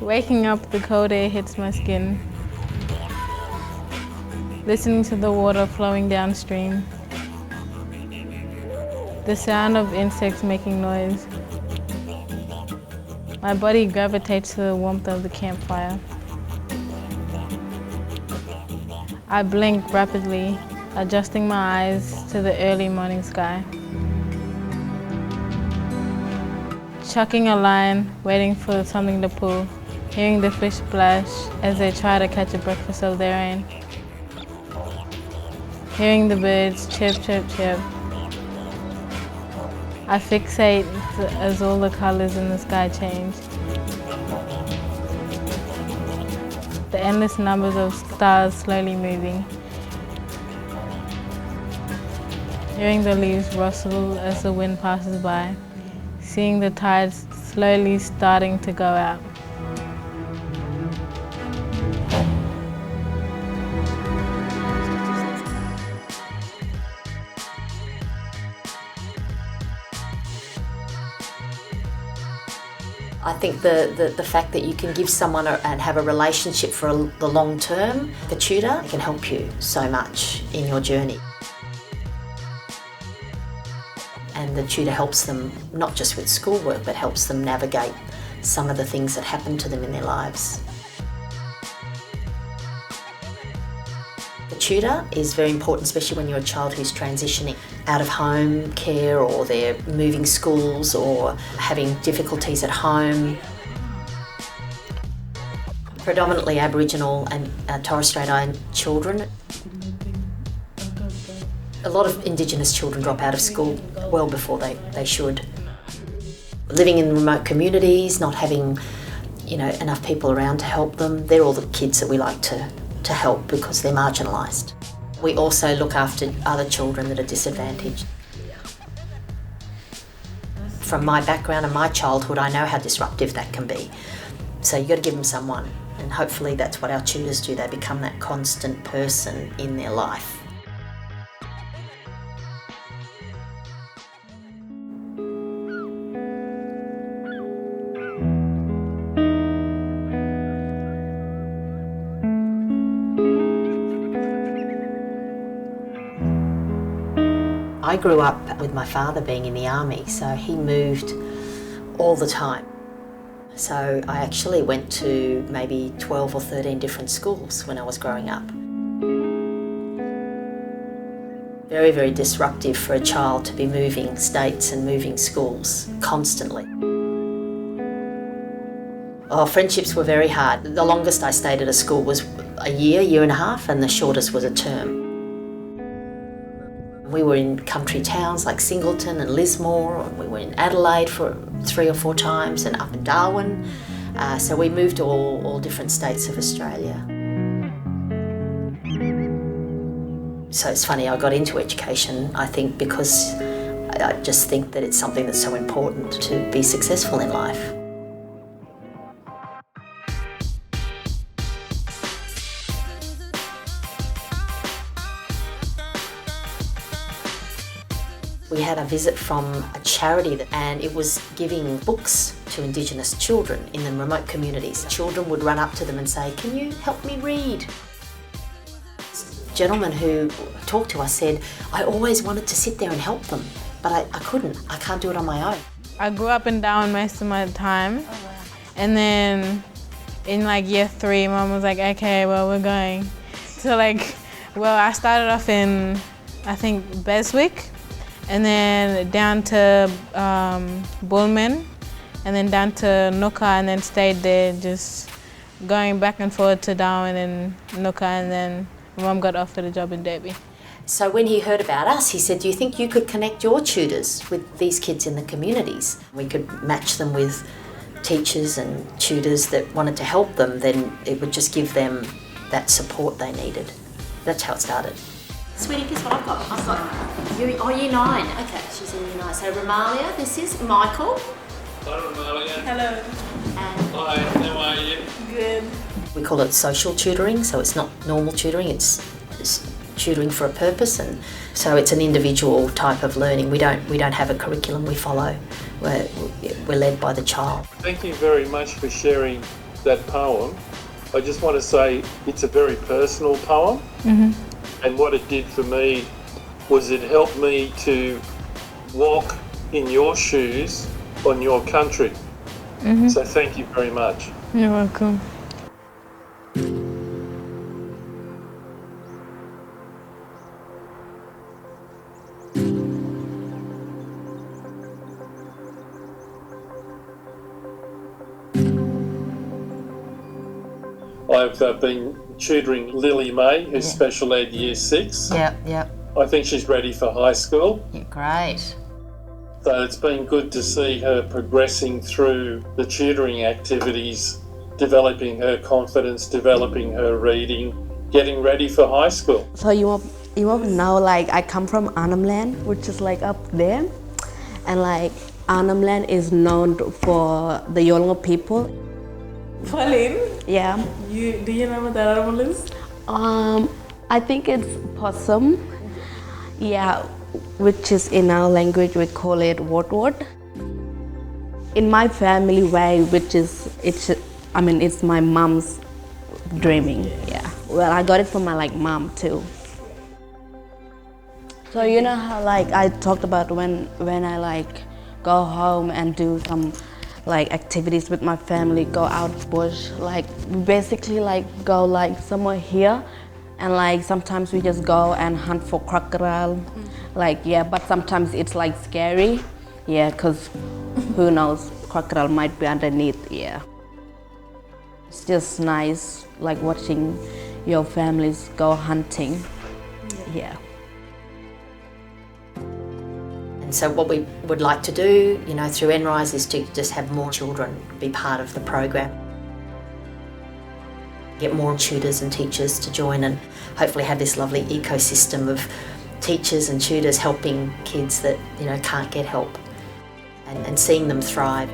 Waking up, the cold air hits my skin. Listening to the water flowing downstream. The sound of insects making noise. My body gravitates to the warmth of the campfire. I blink rapidly, adjusting my eyes to the early morning sky. Chucking a line, waiting for something to pull, hearing the fish splash as they try to catch a breakfast of their own. Hearing the birds chirp, chirp, chirp. I fixate as all the colors in the sky change. The endless numbers of stars slowly moving. Hearing the leaves rustle as the wind passes by. Seeing the tides slowly starting to go out. I think the fact that you can give someone and have a relationship for the long term, the tutor can help you so much in your journey. And the tutor helps them not just with schoolwork, but helps them navigate some of the things that happen to them in their lives. The tutor is very important, especially when you're a child who's transitioning out of home care, or they're moving schools or having difficulties at home. Predominantly Aboriginal and Torres Strait Islander children. A lot of Indigenous children drop out of school well before they should. Living in remote communities, not having enough people around to help them, they're all the kids that we like to help because they're marginalised. We also look after other children that are disadvantaged. From my background and my childhood, I know how disruptive that can be. So you've got to give them someone, and hopefully that's what our tutors do. They become that constant person in their life. I grew up with my father being in the army, so he moved all the time. So I actually went to maybe 12 or 13 different schools when I was growing up. Very, very disruptive for a child to be moving states and moving schools constantly. Oh, friendships were very hard. The longest I stayed at a school was a year and a half, and the shortest was a term. We were in country towns like Singleton and Lismore, and we were in Adelaide for 3 or 4 times, and up in Darwin. So we moved to all different states of Australia. So it's funny, I got into education, I think, because I just think that it's something that's so important to be successful in life. We had a visit from a charity and it was giving books to Indigenous children in the remote communities. Children would run up to them and say, "Can you help me read?" This gentleman who talked to us said, "I always wanted to sit there and help them, but I couldn't. I can't do it on my own." I grew up in Darwin most of my time. And then in like year 3, Mom was like, "Okay, well, we're going." So I started off in, I think, Beswick, and then down to Bullman, and then down to Nooka, and then stayed there, just going back and forth to Darwin and Nooka, and then Mum got offered a job in Derby. So when he heard about us, he said, "Do you think you could connect your tutors with these kids in the communities? We could match them with teachers and tutors that wanted to help them, then it would just give them that support they needed." That's how it started. Sweetie, guess what I've got? Year 9. Okay, she's in year 9. So Romalia, this is Michael. Hi, Romalia. Hello. And Hi, how are you? Good. we call it social tutoring, so it's not normal tutoring, it's tutoring for a purpose, and so it's an individual type of learning. We don't have a curriculum we follow. We're led by the child. Thank you very much for sharing that poem, I just want to say it's a very personal poem. And what it did for me was it helped me to walk in your shoes on your country. So thank you very much. You're welcome. I've been tutoring Lily May, who's special ed year 6. Yep. I think she's ready for high school. Yeah, great. So it's been good to see her progressing through the tutoring activities, developing her confidence, developing her reading, getting ready for high school. So you want to know, like, I come from Arnhem Land, which is like up there, and like Arnhem Land is known for the Yolngu people. Pauline, Yeah. do you know what that animal is? I think it's possum. Yeah, which is in our language we call it wot. In my family way, it's my mom's dreaming. Yeah. Well, I got it from my mom too. So you know how I talked about when I go home and do some activities with my family, go out bush, basically go somewhere here, and sometimes we just go and hunt for crocodile, but sometimes it's scary, because who knows, crocodile might be underneath, It's just nice watching your families go hunting, So what we would like to do, through NRISE is to just have more children be part of the program. Get more tutors and teachers to join and hopefully have this lovely ecosystem of teachers and tutors helping kids that, can't get help and seeing them thrive.